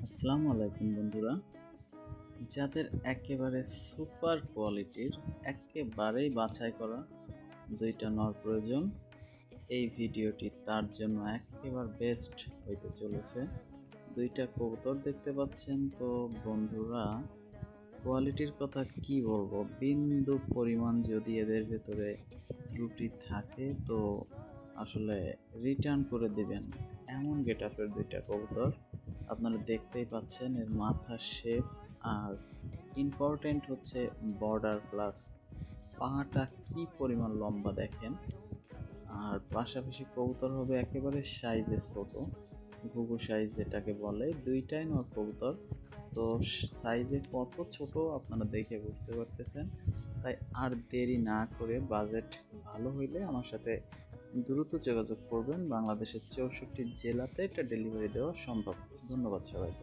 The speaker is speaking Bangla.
আসসালামু আলাইকুম বন্ধুরা, যাদের একেবারে সুপার কোয়ালিটির একেবারেই বাছাই করা দুইটা নর প্রয়োজন, এই ভিডিওটি তার জন্য একেবারে বেস্ট হইতে চলেছে। দুইটা কবুতর দেখতে পাচ্ছেন তো বন্ধুরা, কোয়ালিটির কথা কি বলবো, বিন্দু পরিমাণ যদি এদের ভেতরে ত্রুটি থাকে তো আসলে রিটার্ন করে দিবেন। এমন গেট আপের দুইটা কবুতর আপনারা দেখতেই পাচ্ছেন, এর মাথার শেপ আর ইম্পর্টেন্ট হচ্ছে বর্ডার প্লাস পাটা কি পরিমাণ লম্বা দেখেন। আর পাশাপাশি কবুতর হবে একেবারে সাইজে ছোট, ঘুঘু সাইজ যেটাকে বলে, দুইটাই নর কবুতর। তো সাইজে কত ছোট আপনারা দেখে বুঝতে পারতেছেন। তাই আর দেরি না করে বাজেট ভালো হইলে আমার সাথে দ্রুত যোগাযোগ করবেন। বাংলাদেশের 64 জেলাতে এটা ডেলিভারি দেওয়া সম্ভব। ধন্যবাদ সবাইকে।